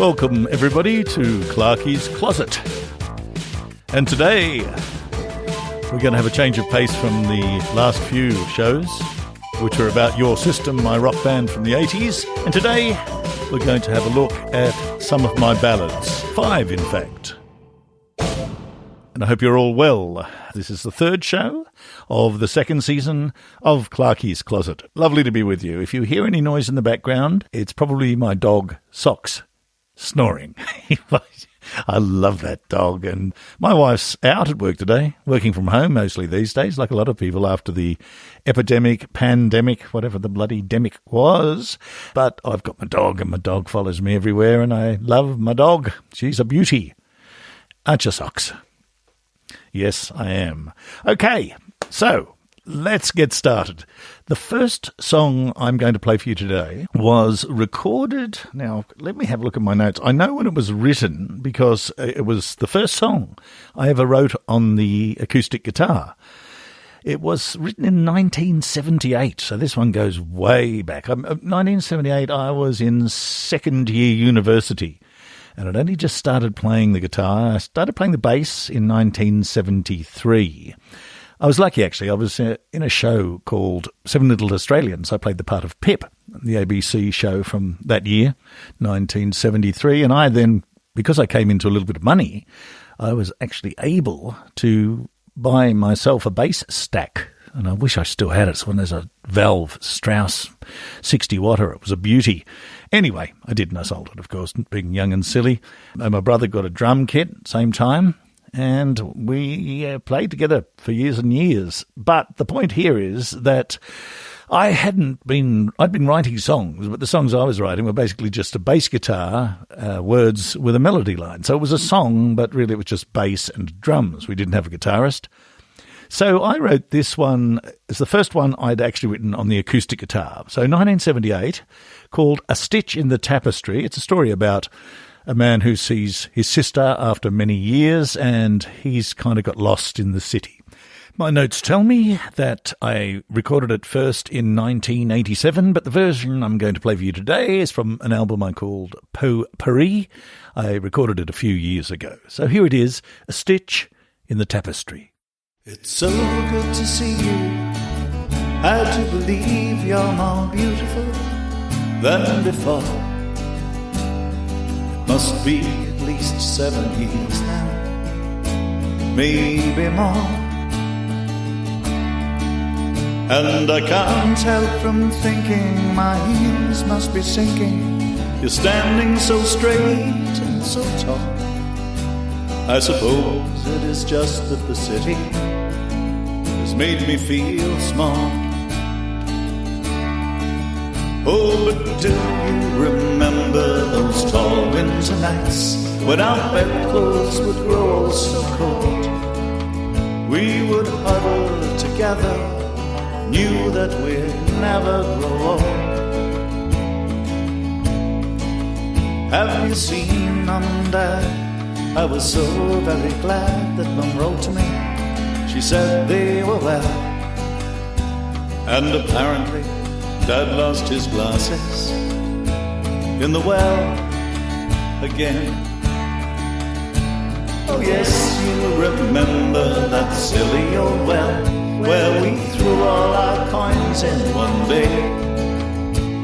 Welcome, everybody, to Clarkie's Closet. And today, we're going to have a change of pace from the last few shows, which were about Your System, my rock band from the 80s. And today, we're going to have a look at some of my ballads. 5, in fact. And I hope you're all well. This is the third show of the second season of Clarkie's Closet. Lovely to be with you. If you hear any noise in the background, it's probably my dog, Socks, snoring. I love that dog. And my wife's out at work today, working from home mostly these days, like a lot of people after the epidemic, pandemic, whatever the bloody demic was. But I've got my dog, and my dog follows me everywhere, and I love my dog. She's a beauty. Aren't you, Socks? Yes, I am. Okay, so let's get started. The first song I'm going to play for you today was recorded. Now, let me have a look at my notes. I know when it was written because it was the first song I ever wrote on the acoustic guitar. It was written in 1978, so this one goes way back. 1978, I was in second year university, and I'd only just started playing the guitar. I started playing the bass in 1973. I was lucky, actually. I was in a show called Seven Little Australians. I played the part of Pip, the ABC show from that year, 1973. And I then, because I came into a little bit of money, I was actually able to buy myself a bass stack. And I wish I still had it. It's one there's a Valve Strauss 60-watter. It was a beauty. Anyway, I did, and I sold it, of course, being young and silly. And my brother got a drum kit, same time. And we played together for years and years. But the point here is that I'd been writing songs, but the songs I was writing were basically just a bass guitar, words with a melody line. So it was a song, but really it was just bass and drums. We didn't have a guitarist. So I wrote this one as the first one I'd actually written on the acoustic guitar. So 1978, called A Stitch in the Tapestry. It's a story about a man who sees his sister after many years, and he's kind of got lost in the city. My notes tell me that I recorded it first in 1987, but the version I'm going to play for you today is from an album I called Potpourri. I recorded it a few years ago. So here it is, A Stitch in the Tapestry. It's so good to see you. I do believe you're more beautiful than before. Must be at least 7 years now, maybe more. And I can't help from thinking my heels must be sinking. You're standing so straight and so tall. I suppose it is just that the city has made me feel small. Oh, but do you remember those tall winter nights when our bedclothes would grow so cold? We would huddle together, knew that we'd never grow old. Have you seen Mum and Dad? I was so very glad that Mum wrote to me. She said they were well, and apparently Dad lost his glasses in the well again. Oh yes, you remember that silly old well where we threw all our coins in one day.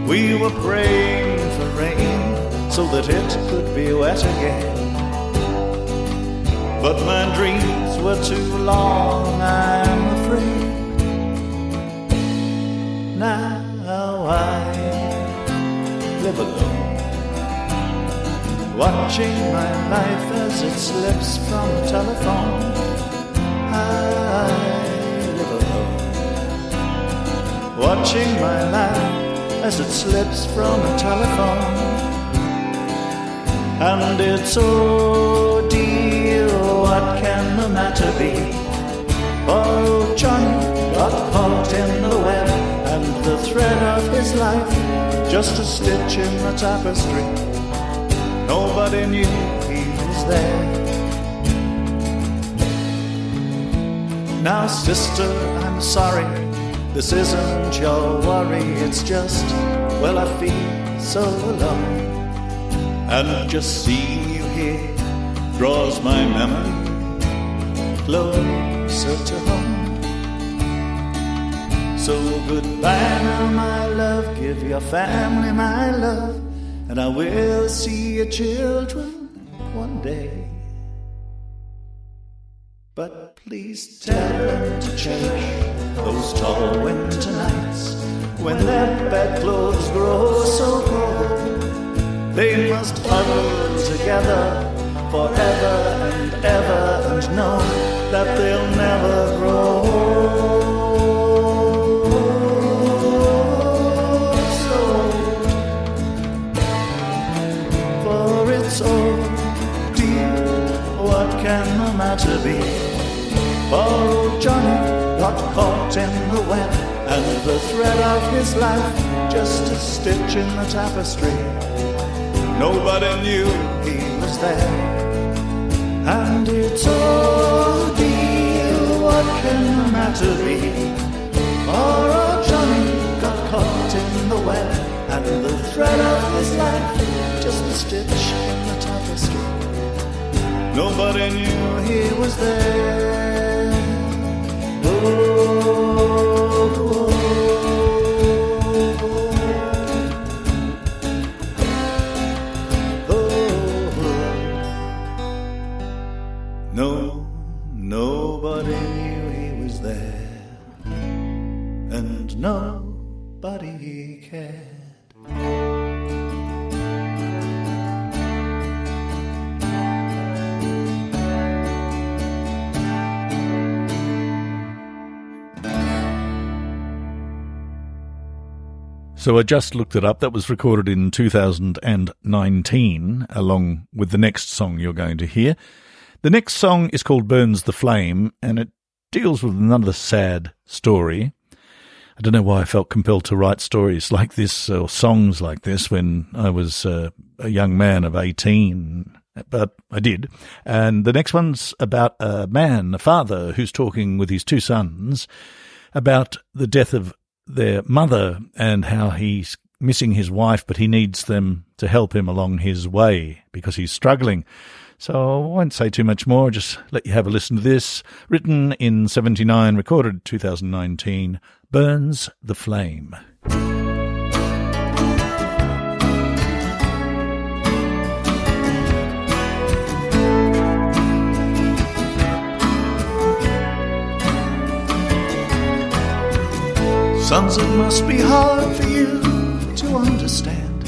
We were praying for rain so that it could be wet again. But my dreams were too long, I'm afraid. Now I live alone, watching my life as it slips from the telephone. I live alone, watching my life as it slips from the telephone. And it's, oh dear, what can the matter be? Oh, Johnny got caught in the web, and the thread of his life, just a stitch in the tapestry. Nobody knew he was there. Now, sister, I'm sorry, this isn't your worry. It's just, well, I feel so alone. And just seeing you here draws my memory closer to home. So goodbye now, my love, give your family my love, and I will see your children one day. But please tell them to cherish those tall winter nights when their bedclothes grow so cold. They must huddle together forever and ever and know that they'll never grow old. So, dear, what can the matter be? Poor old Johnny got caught in the web, and the thread of his life just a stitch in the tapestry. Nobody knew he was there. And it's, oh dear, what can the matter be? Poor old Johnny got caught in the web, and the thread of his life just a stitch in the tapestry. Nobody knew he was there. Oh, oh, oh, oh. No, nobody knew he was there, and nobody cared. So I just looked it up. That was recorded in 2019, along with the next song you're going to hear. The next song is called Burns the Flame, and it deals with another sad story. I don't know why I felt compelled to write stories like this or songs like this when I was a young man of 18, but I did. And the next one's about a man, a father, who's talking with his two sons about the death of their mother and how he's missing his wife, but he needs them to help him along his way because he's struggling. So I won't say too much more, just let you have a listen to this. Written in 79, recorded 2019, Burns the Flame. Sons, it must be hard for you to understand.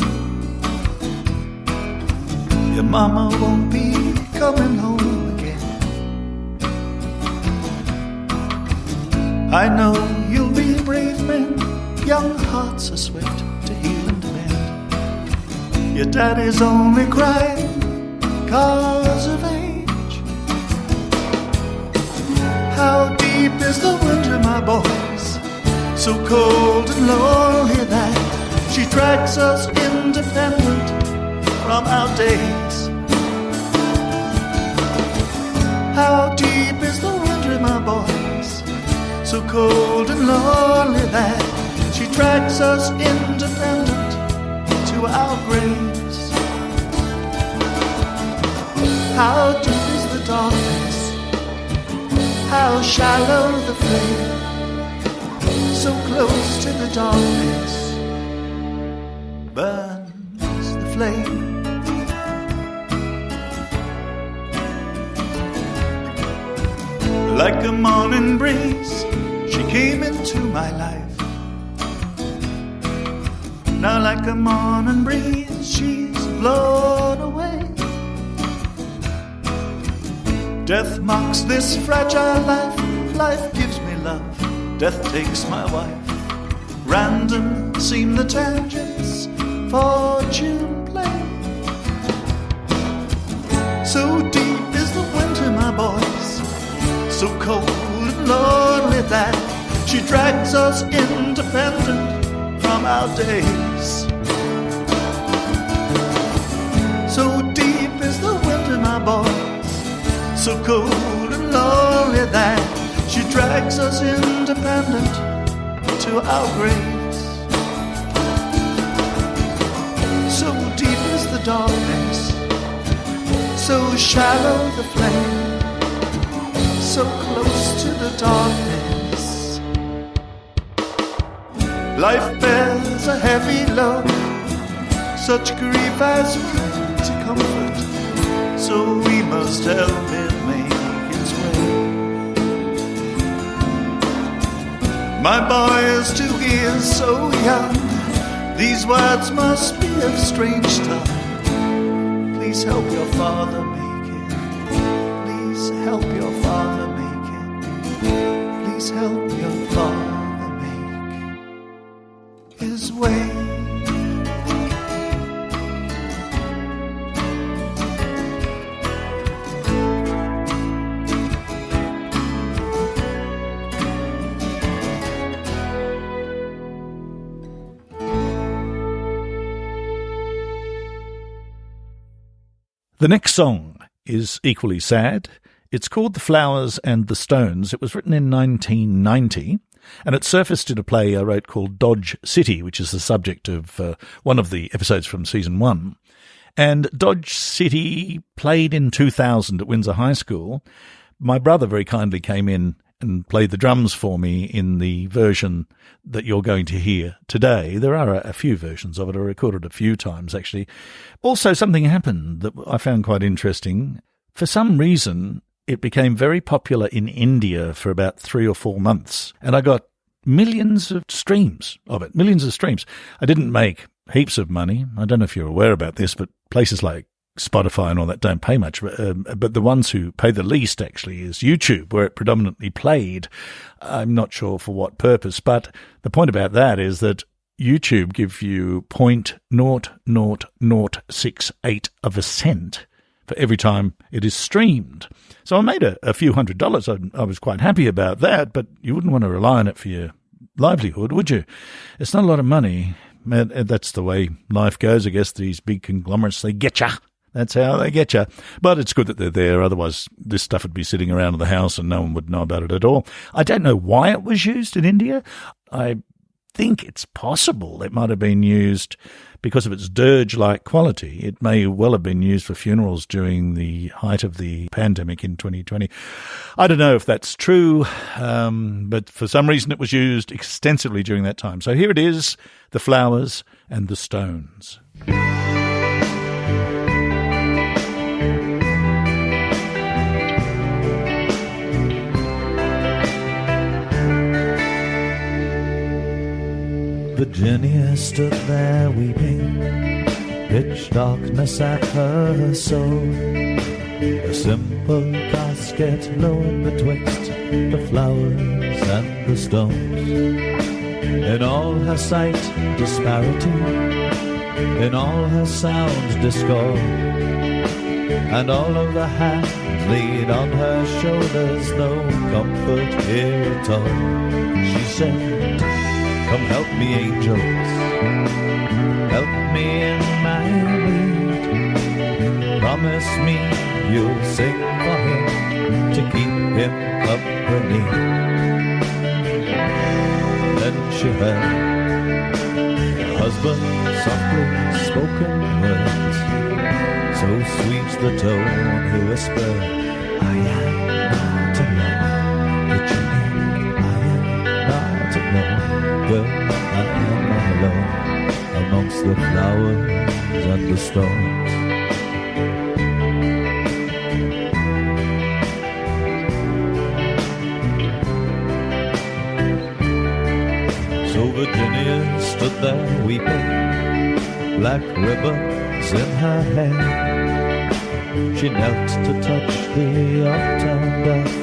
Your mama won't be coming home again. I know you'll be brave men, young hearts are swift to heal and mend. Your daddy's only crying 'cause of age. How deep is the winter, my boys? So cold and lonely that she drags us independent from our days. How deep is the winter, my boys? So cold and lonely that she drags us independent to our graves. How deep is the darkness? How shallow the flame? So close to the darkness burns the flame. Like a morning breeze, she came into my life. Now like a morning breeze, she's blown away. Death mocks this fragile life. Life gives me love. Death takes my wife. Random seem the tangents fortune play. So deep is the winter, my boys, so cold and lonely that she drags us independent from our days. So deep is the winter, my boys, so cold and lonely that she drags us independent to our graves. So deep is the darkness, shallow the flame, so close to the darkness. Life bears a heavy load, such grief as mine to comfort, so we must help it make its way. My boy is 2 years so young, these words must be of strange tongue. Please help your father make it. Please help your father make it. Please help your father make his way. The next song is equally sad. It's called The Flowers and the Stones. It was written in 1990, and it surfaced in a play I wrote called Dodge City, which is the subject of one of the episodes from season 1. And Dodge City played in 2000 at Windsor High School. My brother very kindly came in and played the drums for me in the version that you're going to hear today. There are a few versions of it. I recorded a few times, actually. Also, something happened that I found quite interesting. For some reason, it became very popular in India for about 3 or 4 months, and I got millions of streams of it, millions of streams. I didn't make heaps of money. I don't know if you're aware about this, but places like Spotify and all that don't pay much, but the ones who pay the least actually is YouTube, where it predominantly played. I'm not sure for what purpose, but the point about that is that YouTube gives you 0.00068 of a cent for every time it is streamed. So I made a few $100s. I was quite happy about that, but you wouldn't want to rely on it for your livelihood, would you? It's not a lot of money. That's the way life goes. I guess these big conglomerates, they get ya. That's how they get you. But it's good that they're there. Otherwise, this stuff would be sitting around in the house and no one would know about it at all. I don't know why it was used in India. I think it's possible it might have been used because of its dirge-like quality. It may well have been used for funerals during the height of the pandemic in 2020. I don't know if that's true, but for some reason it was used extensively during that time. So here it is, The Flowers and the Stones. Virginia stood there weeping, pitch darkness at her soul. A simple casket lowered betwixt the flowers and the stones. In all her sight disparity, in all her sound discord, and all of the hands laid on her shoulders, no comfort here at all. She said, "Come help me, angels, help me in my need. Promise me you'll sing for him to keep him company." Then she heard her husband's softly spoken words, so sweet the tone he whispered, "I am not alone, Virginia, I am not alone. Girl, I am not alone amongst the flowers and the stones." So Virginia stood there weeping, black ribbons in her hair. She knelt to touch the upturned earth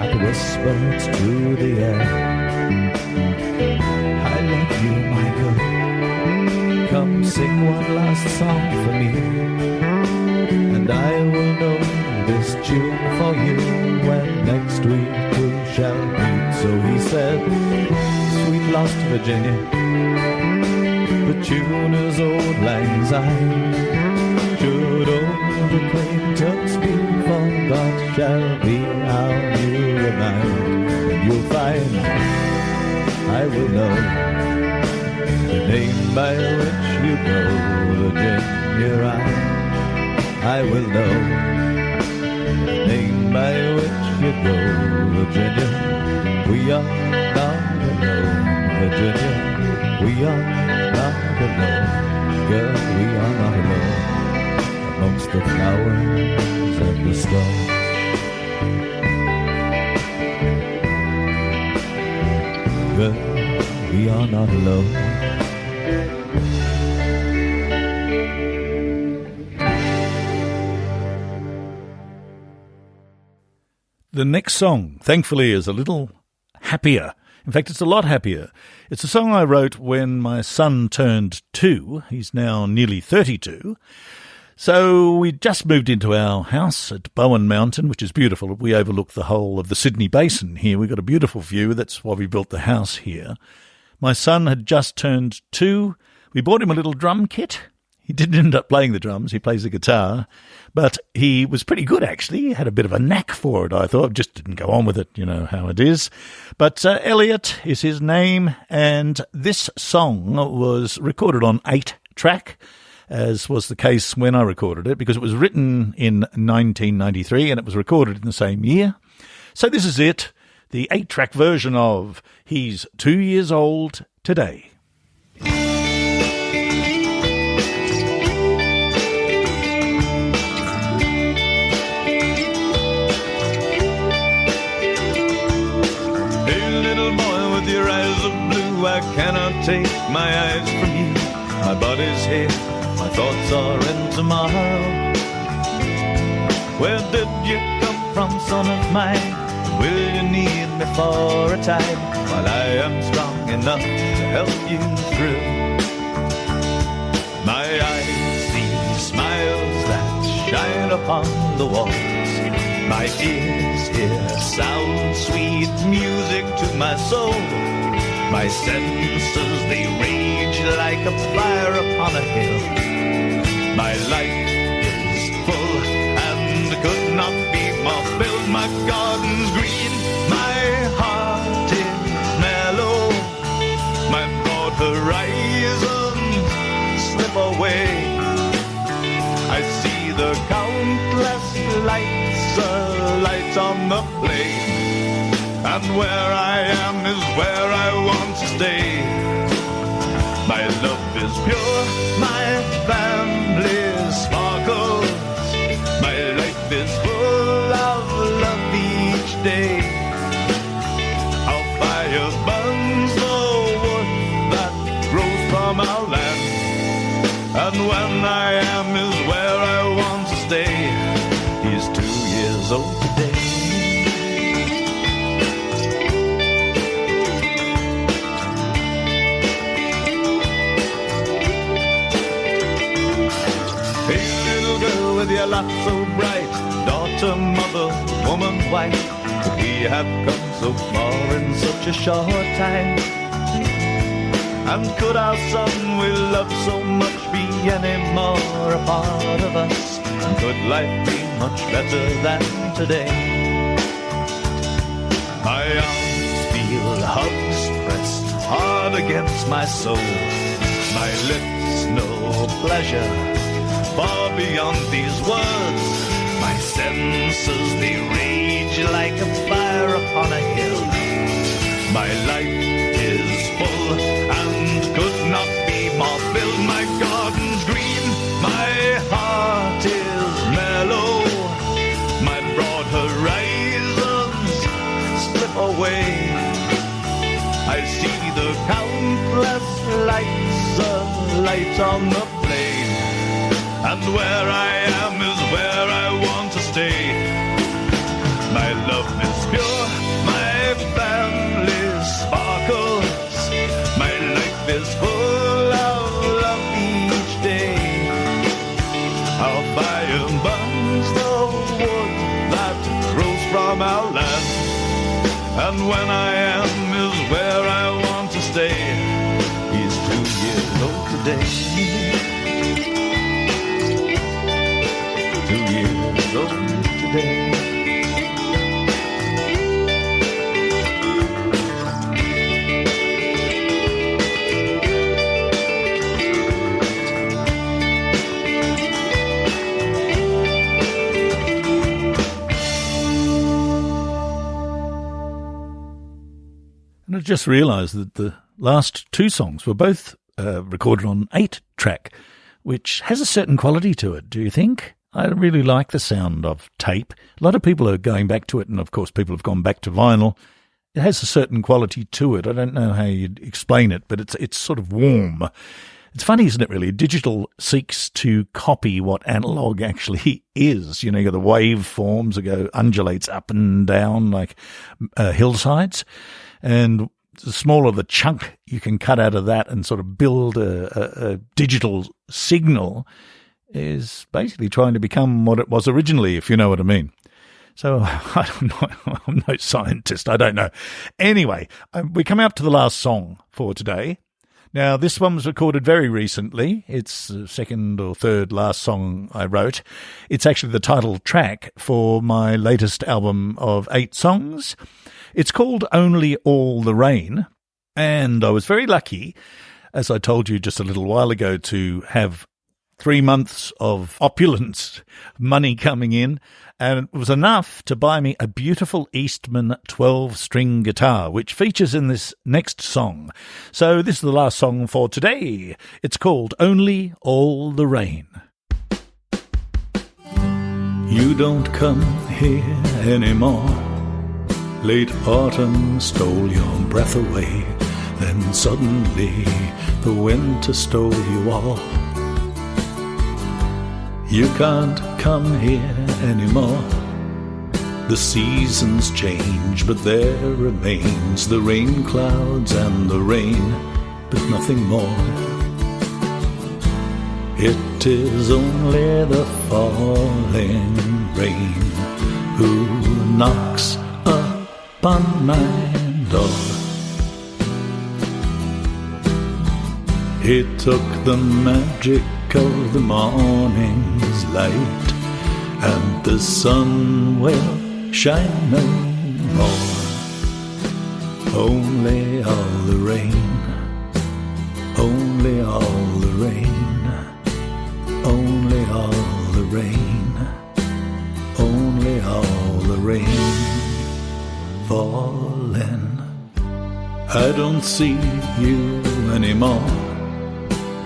and whispered to the air, "I love you, my girl. Come sing one last song for me, and I will know this tune for you when next week we shall meet." So he said, "Sweet lost Virginia, the tune is old lang syne. Should old acquaintance be forgot, shall be how you remind, and you'll find I will know the name by which you go, Virginia. I will know by which you go, Virginia. We are not alone, Virginia. We are not alone, girl, we are not alone. Amongst the flowers and the stars, girl, we are not alone. The next song, thankfully, is a little happier. In fact, it's a lot happier. It's a song I wrote when my son turned 2. He's now nearly 32. So we just moved into our house at Bowen Mountain, which is beautiful. We overlook the whole of the Sydney Basin here. We've got a beautiful view. That's why we built the house here. My son had just turned 2. We bought him a little drum kit. He didn't end up playing the drums. He plays the guitar. But he was pretty good, actually. He had a bit of a knack for it, I thought. Just didn't go on with it, you know how it is. But Elliot is his name, and this song was recorded on 8-track, as was the case when I recorded it, because it was written in 1993 and it was recorded in the same year. So this is it, the 8-track version of He's 2 Years Old Today. Your eyes of blue, I cannot take my eyes from you. My body's here, my thoughts are in tomorrow. Where did you come from, son of mine? Will you need me for a time, while I am strong enough to help you through? My eyes see smiles that shine upon the walls. My ears hear sound, sweet music to my soul. My senses, they rage like a fire upon a hill. My life is full and could not be more filled. My garden's green, my heart is mellow. My broad horizons slip away. I see the countless lights on the plain, and where I am is where I want to stay. My love is pure, my family sparkles, my life is full of love each day. Our fire burns the wood that grows from our land, and when I am is where I want to stay. He's 2 years old today. Hey, little girl with your laugh so bright, daughter, mother, woman, wife. We have come so far in such a short time. And could our son we love so much be any more a part of us? And could life be much better than today? My arms feel hugs pressed hard against my soul. My lips know pleasure far beyond these words. My senses, they rage like a fire upon a hill. My life is full and could not be more filled. My garden's green, my heart is mellow. My broad horizons slip away. I see the countless lights alight on the plain, and where I am is where I want to stay. My love is pure, my family sparkles, my life is full of love each day. Our fire burns the wood that grows from our land, and when I am is where I want to stay. He's 2 years old today. 2 years old today. just realised that the last two songs were both recorded on 8-track, which has a certain quality to it, do you think? I really like the sound of tape. A lot of people are going back to it, and of course people have gone back to vinyl. It has a certain quality to it. I don't know how you'd explain it, but it's sort of warm. It's funny, isn't it, really? Digital seeks to copy what analog actually is. You know, you got the waveforms that go undulates up and down like hillsides, and the smaller the chunk you can cut out of that and sort of build a digital signal is basically trying to become what it was originally, if you know what I mean. So I don't know. I'm no scientist. I don't know. Anyway, we come up to the last song for today. Now, this one was recorded very recently. It's the second or third last song I wrote. It's actually the title track for my latest album of 8 songs. It's called Only All the Rain, and I was very lucky, as I told you just a little while ago, to have 3 months of opulence, money coming in, and it was enough to buy me a beautiful Eastman 12-string guitar, which features in this next song. So this is the last song for today. It's called Only All the Rain. You don't come here anymore. Late autumn stole your breath away. Then suddenly the winter stole you all. You can't come here anymore. The seasons change, but there remains the rain clouds and the rain, but nothing more. It is only the falling rain who knocks upon my door. He took the magic of the morning's light, and the sun will shine no more. Only all the rain, only all the rain, only all the rain, only all the rain falling. I don't see you anymore.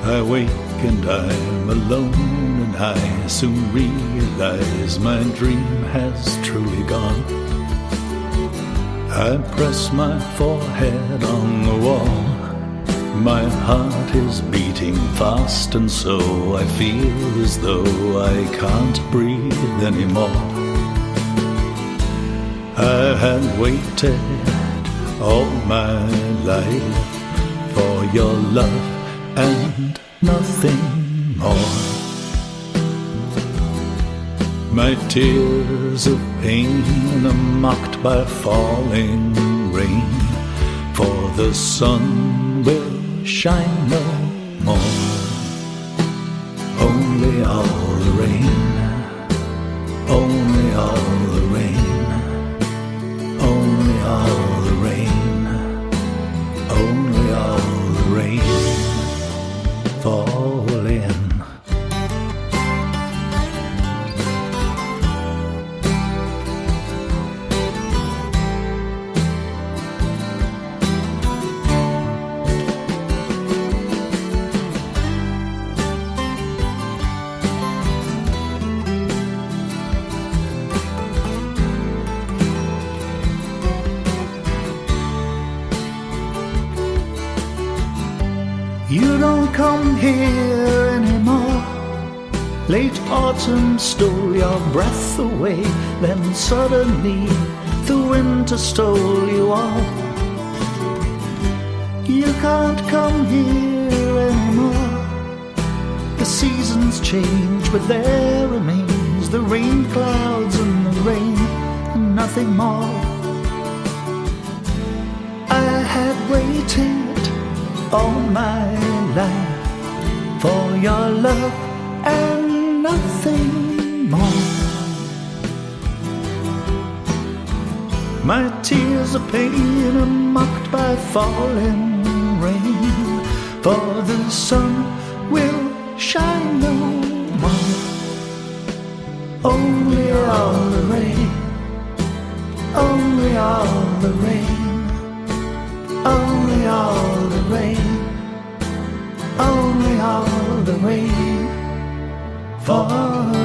I wake and I'm alone, and I soon realize my dream has truly gone. I press my forehead on the wall. My heart is beating fast, and so I feel as though I can't breathe anymore. I had waited all my life for your love and nothing more. My tears of pain are mocked by falling rain, for the sun will shine no more. Only all the rain, only all the rain, only all the rain, only all the rain falling. You don't come here anymore. Late autumn stole your breath away. Then suddenly the winter stole you all. You can't come here anymore. The seasons change, but there remains the rain clouds and the rain, and nothing more. I had waited all my life for your love and nothing more. My tears of pain are mocked by falling rain, for the sun will shine no more. Only all the rain, only all the rain, falling.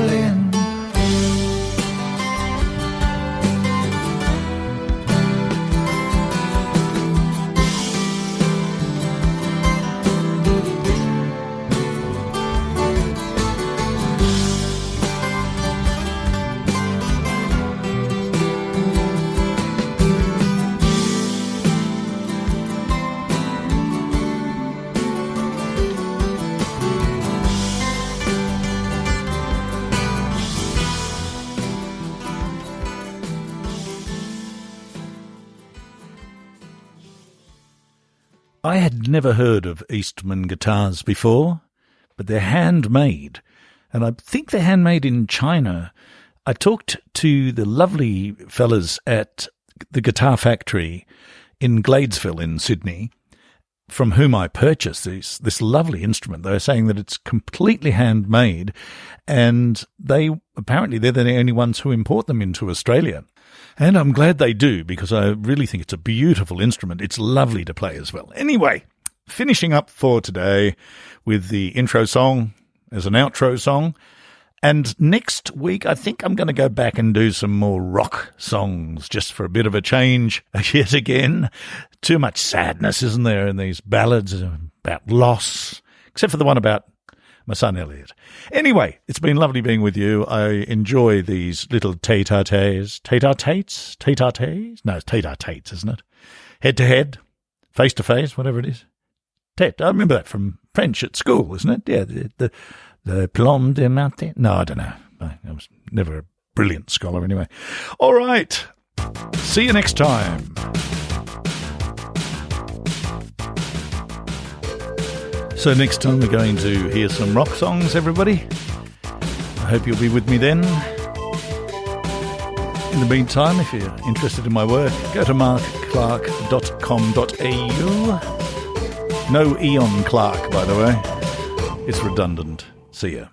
I had never heard of Eastman guitars before, but they're handmade, and I think they're handmade in China. I talked to the lovely fellas at the Guitar Factory in Gladesville in Sydney, from whom I purchased this lovely instrument. They were saying that it's completely handmade, and they're the only ones who import them into Australia. And I'm glad they do, because I really think it's a beautiful instrument. It's lovely to play as well. Anyway, finishing up for today with the intro song as an outro song. And next week, I think I'm going to go back and do some more rock songs, just for a bit of a change yet again. Too much sadness, isn't there, in these ballads about loss, except for the one about my son Elliot. Anyway, it's been lovely being with you. I enjoy these little tete-a-tetes. Tete-a-tetes? Tete-a-tetes? No, it's tete-a-tetes, isn't it? Head-to-head, face-to-face, whatever it is. Tete. I remember that from French at school, isn't it? Yeah, the plomb de matin. No, I don't know. I was never a brilliant scholar anyway. All right. See you next time. So next time we're going to hear some rock songs, everybody. I hope you'll be with me then. In the meantime, if you're interested in my work, go to markclark.com.au. No Eon Clark, by the way. It's redundant. See ya.